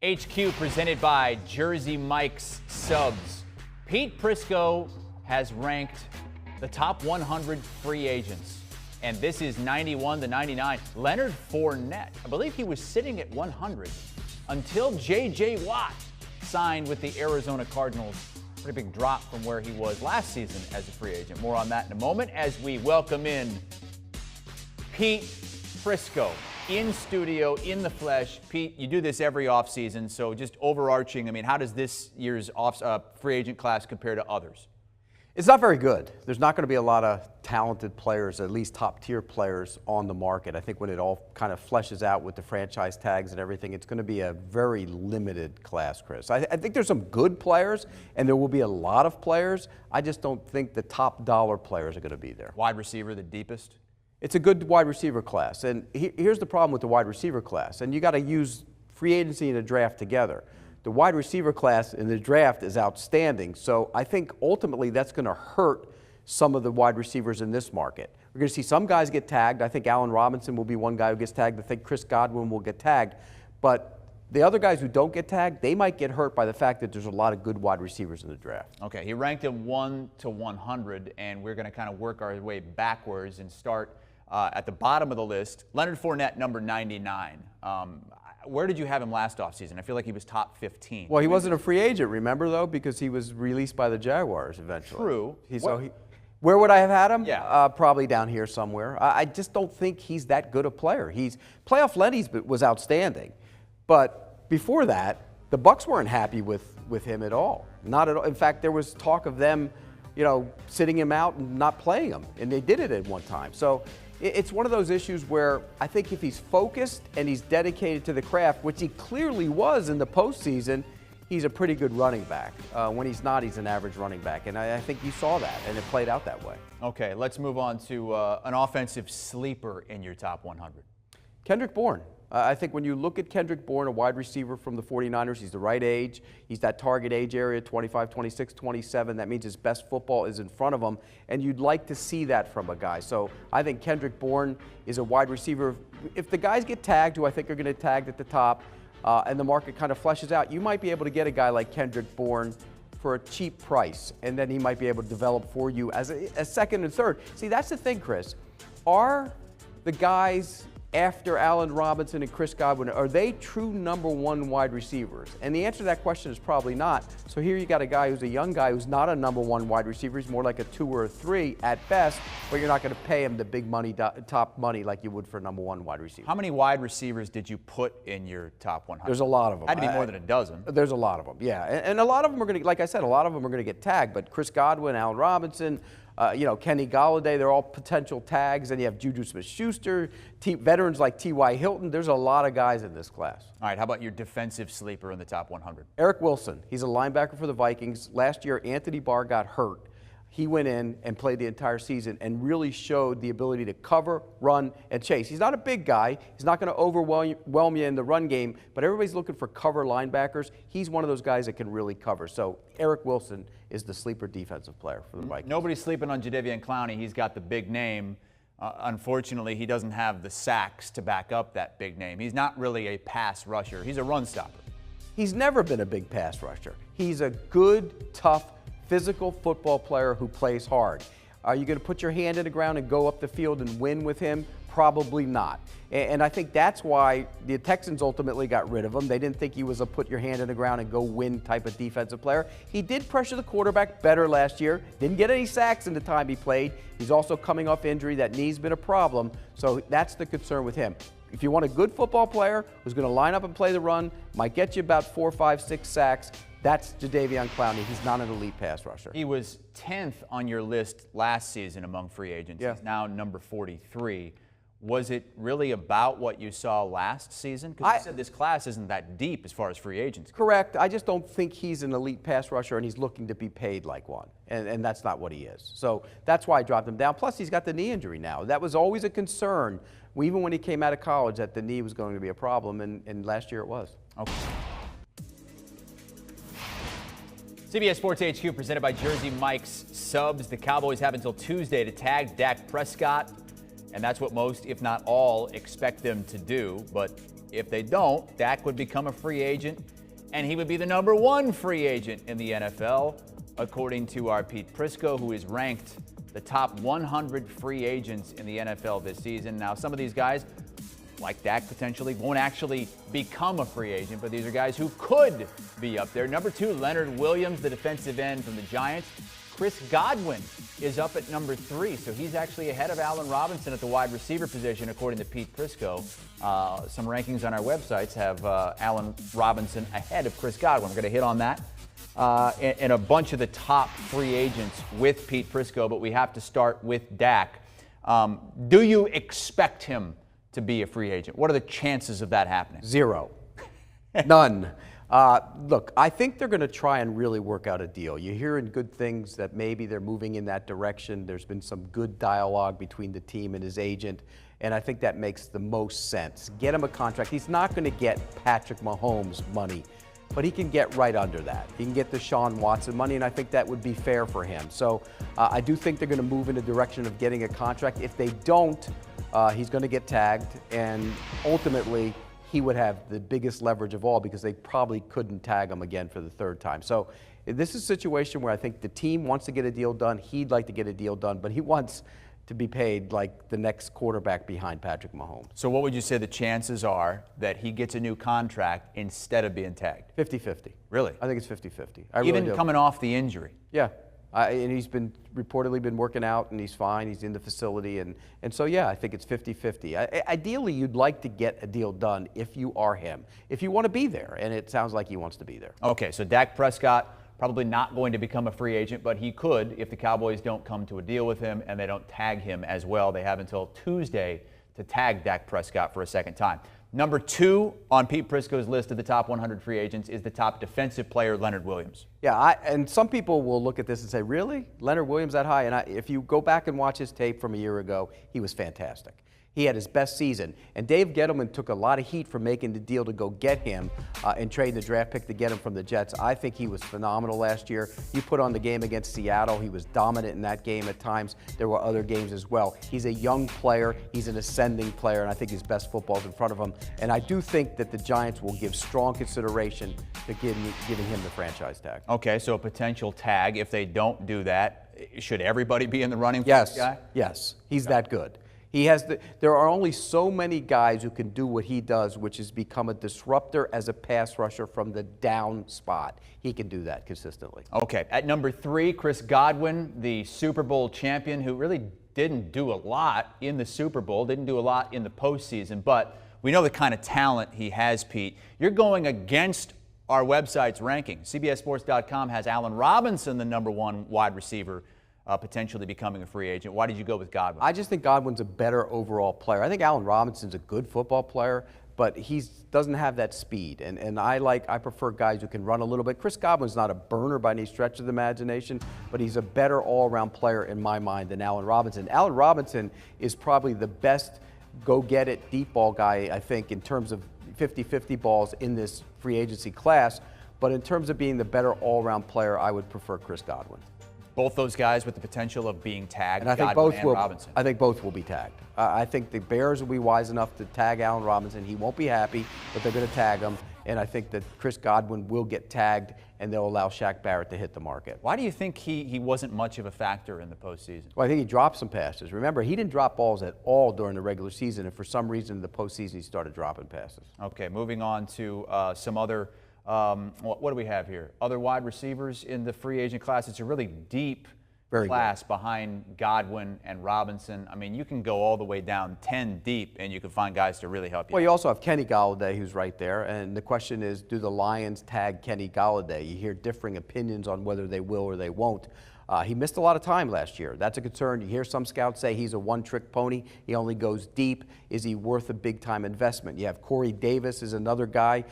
HQ presented by Jersey Mike's Subs. Pete Prisco has ranked the top 100 free agents, and this is 91 to 99. Leonard Fournette, I believe he was sitting at 100 until J.J. Watt signed with the Arizona Cardinals. Pretty big drop from where he was last season as a free agent. More on that in a moment as we welcome in Pete Prisco. In studio, in the flesh. Pete, you do this every offseason, so just overarching, I mean, how does this year's free agent class compare to others? It's not very good. There's not going to be a lot of talented players, at least top-tier players, on the market. I think when it all kind of fleshes out with the franchise tags and everything, it's going to be a very limited class, Chris. I think there's some good players, and there will be a lot of players. I just don't think the top dollar players are going to be there. Wide receiver, the deepest? It's a good wide receiver class. And here's the problem with the wide receiver class. And you got to use free agency and a draft together. The wide receiver class in the draft is outstanding. So I think ultimately that's going to hurt some of the wide receivers in this market. We're going to see some guys get tagged. I think Allen Robinson will be one guy who gets tagged. I think Chris Godwin will get tagged. But the other guys who don't get tagged, they might get hurt by the fact that there's a lot of good wide receivers in the draft. Okay, he ranked him 1 to 100, and we're going to kind of work our way backwards and start at the bottom of the list. Leonard Fournette, number 99. Where did you have him last offseason? I feel like he was top 15. Well, he wasn't a free agent, remember, though, because he was released by the Jaguars eventually. True. Where would I have had him? Yeah. Probably down here somewhere. I just don't think he's that good a player. Playoff Lenny's was outstanding. But before that, the Bucs weren't happy with him at all. Not at all. In fact, there was talk of them, sitting him out and not playing him. And they did it at one time. So it's one of those issues where I think if he's focused and he's dedicated to the craft, which he clearly was in the postseason, he's a pretty good running back. When he's not, he's an average running back. And I think you saw that, and it played out that way. Okay, let's move on to an offensive sleeper in your top 100. Kendrick Bourne. I think when you look at Kendrick Bourne, a wide receiver from the 49ers, he's the right age. He's that target age area, 25, 26, 27. That means his best football is in front of him, and you'd like to see that from a guy. So I think Kendrick Bourne is a wide receiver. If the guys get tagged, who I think are going to get tagged at the top, and the market kind of fleshes out, you might be able to get a guy like Kendrick Bourne for a cheap price, and then he might be able to develop for you as a second and third. See, that's the thing, Chris. Are the guys after Allen Robinson and Chris Godwin, are they true number one wide receivers? And the answer to that question is probably not. So here you got a guy who's a young guy who's not a number one wide receiver. He's more like a 2 or a 3 at best, but you're not going to pay him the big money, top money like you would for a number one wide receiver. How many wide receivers did you put in your top 100? There's a lot of them. Had to be more than a dozen. There's a lot of them, yeah. And a lot of them are going to, like I said, a lot of them are going to get tagged. But Chris Godwin, Allen Robinson, Kenny Golladay, they're all potential tags. And you have Juju Smith-Schuster, veterans like T.Y. Hilton. There's a lot of guys in this class. All right, how about your defensive sleeper in the top 100? Eric Wilson. He's a linebacker for the Vikings. Last year, Anthony Barr got hurt. He went in and played the entire season and really showed the ability to cover, run, and chase. He's not a big guy. He's not going to overwhelm you in the run game, but everybody's looking for cover linebackers. He's one of those guys that can really cover. So Eric Wilson is the sleeper defensive player for the Vikings. Nobody's sleeping on Jadeveon Clowney. He's got the big name. Unfortunately, he doesn't have the sacks to back up that big name. He's not really a pass rusher. He's a run stopper. He's never been a big pass rusher. He's a good, tough, physical football player who plays hard. Are you going to put your hand in the ground and go up the field and win with him? Probably not. And I think that's why the Texans ultimately got rid of him. They didn't think he was a put your hand in the ground and go win type of defensive player. He did pressure the quarterback better last year. Didn't get any sacks in the time he played. He's also coming off injury. That knee's been a problem. So that's the concern with him. If you want a good football player who's going to line up and play the run, might get you about 4, 5, 6 sacks, that's Jadeveon Clowney. He's not an elite pass rusher. He was 10th on your list last season among free agents. Yeah. He's now number 43. Was it really about what you saw last season? Because you said this class isn't that deep as far as free agents go. Correct. I just don't think he's an elite pass rusher, and he's looking to be paid like one. And that's not what he is. So that's why I dropped him down. Plus, he's got the knee injury now. That was always a concern, even when he came out of college, that the knee was going to be a problem, and last year it was. Okay. CBS Sports HQ presented by Jersey Mike's Subs. The Cowboys have until Tuesday to tag Dak Prescott, and that's what most, if not all, expect them to do. But If they don't, Dak would become a free agent, and he would be the number 1 free agent in the NFL, according to our Pete Prisco, who is ranked the top 100 free agents in the NFL this season. Now, some of these guys, like Dak potentially, won't actually become a free agent, but these are guys who could be up there. Number 2, Leonard Williams, the defensive end from the Giants. Chris Godwin is up at number 3, so he's actually ahead of Allen Robinson at the wide receiver position, according to Pete Prisco. Some rankings on our websites have Allen Robinson ahead of Chris Godwin. We're going to hit on that and a bunch of the top free agents with Pete Prisco, but we have to start with Dak. Do you expect him to be a free agent? What are the chances of that happening? 0. None. Look, I think they're going to try and really work out a deal. You're hearing good things that maybe they're moving in that direction. There's been some good dialogue between the team and his agent, and I think that makes the most sense. Get him a contract. He's not going to get Patrick Mahomes money, but he can get right under that. He can get the Deshaun Watson money, and I think that would be fair for him. So I do think they're going to move in the direction of getting a contract. If they don't, he's going to get tagged, and ultimately he would have the biggest leverage of all because they probably couldn't tag him again for the 3rd time. So this is a situation where I think the team wants to get a deal done. He'd like to get a deal done, but he wants to be paid like the next quarterback behind Patrick Mahomes. So what would you say the chances are that he gets a new contract instead of being tagged? 50-50. Really? I think it's 50-50. Even coming off the injury? Yeah. And he's been reportedly been working out, and he's fine. He's in the facility, and so, yeah, I think it's 50-50. Ideally, you'd like to get a deal done if you are him, if you want to be there, and it sounds like he wants to be there. Okay, so Dak Prescott probably not going to become a free agent, but he could if the Cowboys don't come to a deal with him and they don't tag him as well. They have until Tuesday to tag Dak Prescott for a second time. Number 2 on Pete Prisco's list of the top 100 free agents is the top defensive player, Leonard Williams. Yeah, and some people will look at this and say, really? Leonard Williams that high? And if you go back and watch his tape from a year ago, he was fantastic. He had his best season. And Dave Gettleman took a lot of heat for making the deal to go get him and trade the draft pick to get him from the Jets. I think he was phenomenal last year. You put on the game against Seattle. He was dominant in that game at times. There were other games as well. He's a young player. He's an ascending player, and I think his best football is in front of him. And I do think that the Giants will give strong consideration to giving him the franchise tag. Okay, so a potential tag. If they don't do that, should everybody be in the running for this guy? Yes. He's that good. There are only so many guys who can do what he does, which is become a disruptor as a pass rusher from the down spot. He can do that consistently. Okay. At number 3, Chris Godwin, the Super Bowl champion, who really didn't do a lot in the Super Bowl, didn't do a lot in the postseason, but we know the kind of talent he has, Pete. You're going against our website's ranking. CBSSports.com has Allen Robinson, the number 1 wide receiver, potentially becoming a free agent. Why did you go with Godwin? I just think Godwin's a better overall player. I think Allen Robinson's a good football player, but he doesn't have that speed. And I prefer guys who can run a little bit. Chris Godwin's not a burner by any stretch of the imagination, but he's a better all-around player in my mind than Allen Robinson. Allen Robinson is probably the best go-get-it deep ball guy, I think, in terms of 50-50 balls in this free agency class. But in terms of being the better all-around player, I would prefer Chris Godwin. Both those guys with the potential of being tagged, and I think Godwin and Robinson. I think both will be tagged. I think the Bears will be wise enough to tag Allen Robinson. He won't be happy, but they're going to tag him. And I think that Chris Godwin will get tagged, and they'll allow Shaq Barrett to hit the market. Why do you think he wasn't much of a factor in the postseason? Well, I think he dropped some passes. Remember, he didn't drop balls at all during the regular season, and for some reason in the postseason he started dropping passes. Okay, moving on to some other what do we have here? Other wide receivers in the free agent class. It's a really deep class behind Godwin and Robinson. I mean, you can go all the way down 10 deep, and you can find guys to really help you. Well, you also have Kenny Golladay, who's right there, and the question is, do the Lions tag Kenny Golladay? You hear differing opinions on whether they will or they won't. He missed a lot of time last year. That's a concern. You hear some scouts say he's a one-trick pony. He only goes deep. Is he worth a big-time investment? You have Corey Davis is another guy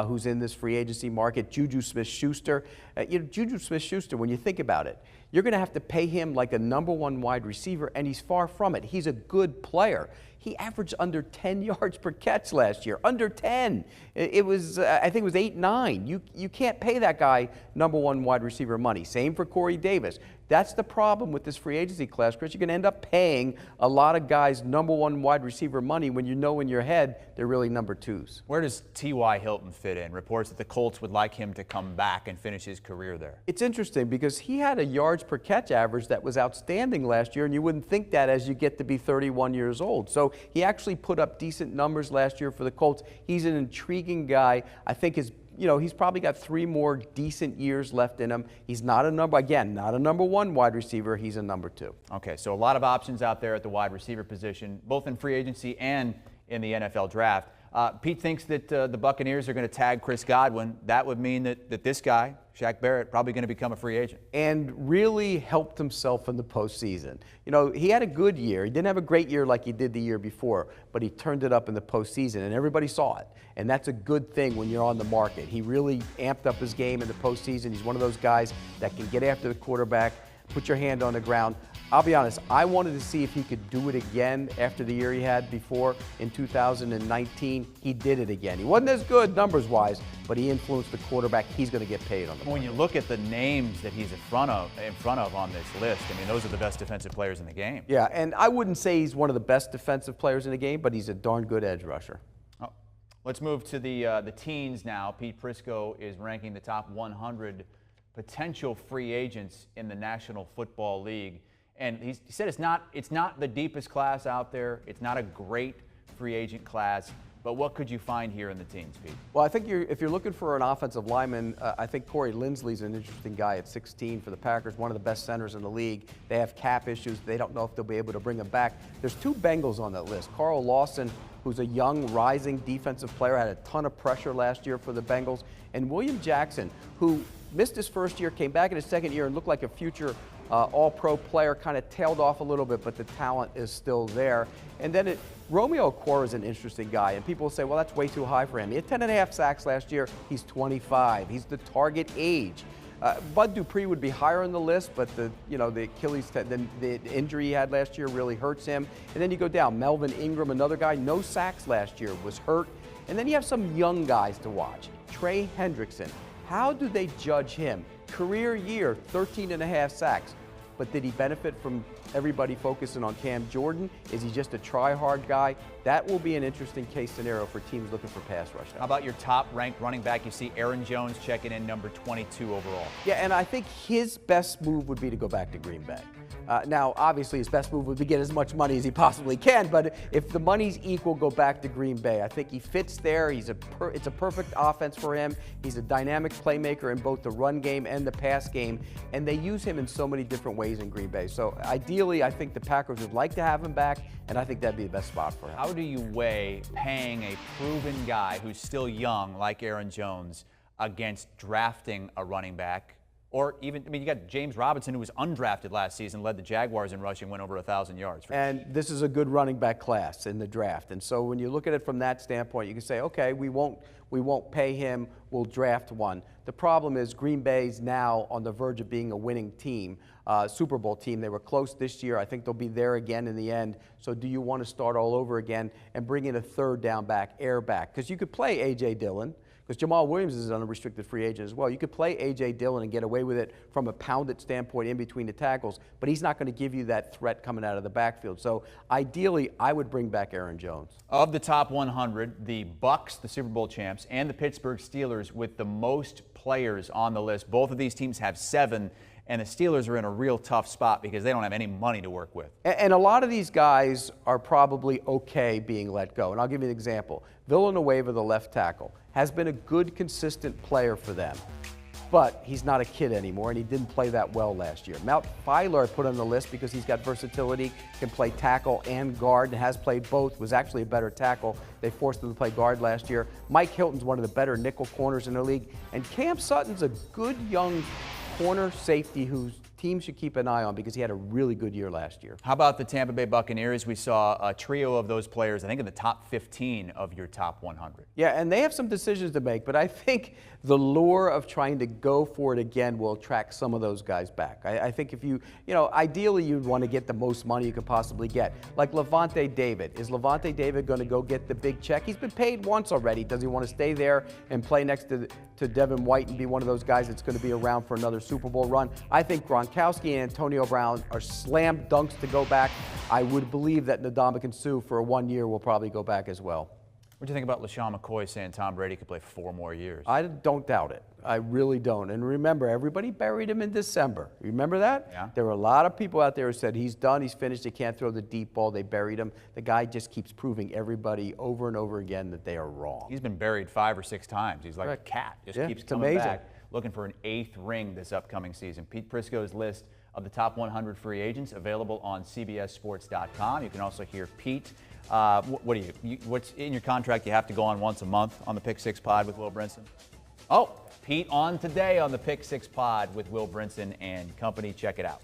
who's in this free agency market. Juju Smith-Schuster. Juju Smith-Schuster, when you think about it, you're going to have to pay him like a number 1 wide receiver, and he's far from it. He's a good player. He averaged under 10 yards per catch last year. Under 10. It was, I think it was 8, 9. You can't pay that guy number 1 wide receiver money. Same for Corey Davis. That's the problem with this free agency class, Chris. You're going to end up paying a lot of guys #1 wide receiver money when you know in your head they're really number 2s. Where does T.Y. Hilton fit in? Reports that the Colts would like him to come back and finish his career there. It's interesting because he had a yards per catch average that was outstanding last year, and you wouldn't think that as you get to be 31 years old. So he actually put up decent numbers last year for the Colts. He's an intriguing guy. I think he's probably got 3 more decent years left in him. He's not a not a #1 wide receiver. He's a number 2. Okay, so a lot of options out there at the wide receiver position, both in free agency and in the NFL draft. Pete thinks that the Buccaneers are going to tag Chris Godwin. That would mean that this guy, Shaq Barrett, probably going to become a free agent. And really helped himself in the postseason. He had a good year. He didn't have a great year like he did the year before, but he turned it up in the postseason, and everybody saw it. And that's a good thing when you're on the market. He really amped up his game in the postseason. He's one of those guys that can get after the quarterback, put your hand on the ground. I'll be honest, I wanted to see if he could do it again after the year he had before in 2019. He did it again. He wasn't as good numbers-wise, but he influenced the quarterback. He's going to get paid on the When you look at the names that he's in front of on this list, I mean, those are the best defensive players in the game. Yeah, and I wouldn't say he's one of the best defensive players in the game, but he's a darn good edge rusher. Oh. Let's move to the teens now. Pete Prisco is ranking the top 100 potential free agents in the National Football League. And he said it's not the deepest class out there. It's not a great free agent class. But what could you find here in the teens, Pete? Well, I think if you're looking for an offensive lineman, I think Corey Linsley's an interesting guy at 16 for the Packers, one of the best centers in the league. They have cap issues. They don't know if they'll be able to bring him back. There's 2 Bengals on that list. Carl Lawson, who's a young, rising defensive player, had a ton of pressure last year for the Bengals, and William Jackson, who missed his first year, came back in his second year, and looked like a future all-pro player, kind of tailed off a little bit, but the talent is still there. And then Romeo Okwara is an interesting guy, and people will say, well, that's way too high for him. He had 10.5 sacks last year. He's 25. He's the target age. Bud Dupree would be higher on the list, but the Achilles, the injury he had last year really hurts him. And then you go down, Melvin Ingram, another guy, no sacks last year, was hurt. And then you have some young guys to watch. Trey Hendrickson. How do they judge him? Career year, 13.5 sacks. But did he benefit from everybody focusing on Cam Jordan? Is he just a try-hard guy? That will be an interesting case scenario for teams looking for pass rush. How about your top-ranked running back? You see Aaron Jones checking in number 22 overall. Yeah, and I think his best move would be to go back to Green Bay. Now, obviously, his best move would be to get as much money as he possibly can, but if the money's equal, go back to Green Bay. I think he fits there. It's a perfect offense for him. He's a dynamic playmaker in both the run game and the pass game, and they use him in so many different ways in Green Bay. So ideally, I think the Packers would like to have him back, and I think that'd be the best spot for him. How do you weigh paying a proven guy who's still young, like Aaron Jones, against drafting a running back? Or even, you got James Robinson, who was undrafted last season, led the Jaguars in rushing, went over 1,000 yards. And this is a good running back class in the draft. And so when you look at it from that standpoint, you can say, okay, we won't pay him, we'll draft one. The problem is Green Bay's now on the verge of being a winning team, Super Bowl team. They were close this year. I think they'll be there again in the end. So do you want to start all over again and bring in a third down back, air back? Because you could play A.J. Dillon. Because Jamal Williams is an unrestricted free agent as well. You could play A.J. Dillon and get away with it from a pounded standpoint in between the tackles, but he's not going to give you that threat coming out of the backfield. So ideally, I would bring back Aaron Jones. Of the top 100, the Bucks, the Super Bowl champs, and the Pittsburgh Steelers with the most players on the list. Both of these teams have 7, and the Steelers are in a real tough spot because they don't have any money to work with. And a lot of these guys are probably okay being let go. And I'll give you an example. Villanueva, the left tackle, has been a good, consistent player for them. But he's not a kid anymore, and he didn't play that well last year. Matt Filer I put on the list because he's got versatility, can play tackle and guard, and has played both, was actually a better tackle. They forced him to play guard last year. Mike Hilton's one of the better nickel corners in the league. And Cam Sutton's a good young corner safety whose team should keep an eye on because he had a really good year last year. How about the Tampa Bay Buccaneers? We saw a trio of those players, I think, in the top 15 of your top 100. Yeah, and they have some decisions to make, but I think the lure of trying to go for it again will attract some of those guys back. I think if ideally you'd want to get the most money you could possibly get. Like Levante David. Is Levante David going to go get the big check? He's been paid once already. Does he want to stay there and play next to Devin White and be one of those guys that's going to be around for another Super Bowl run? I think Gronkowski Gronkowski and Antonio Brown are slam dunks to go back. I would believe that Ndamukong Suh for 1 year will probably go back as well. What do you think about LaShawn McCoy saying Tom Brady could play 4 more years? I don't doubt it. I really don't. And remember, everybody buried him in December. Remember that? Yeah. There were a lot of people out there who said he's done, he's finished, he can't throw the deep ball. They buried him. The guy just keeps proving everybody over and over again that they are wrong. He's been buried 5 or 6 times. He's like a cat. Just keeps coming back, looking for an 8th ring this upcoming season. Pete Prisco's list of the top 100 free agents available on CBSSports.com. You can also hear Pete. What's in your contract? You have to go on once a month on the Pick 6 Pod with Will Brinson. Oh, Pete on today on the Pick 6 Pod with Will Brinson and company. Check it out.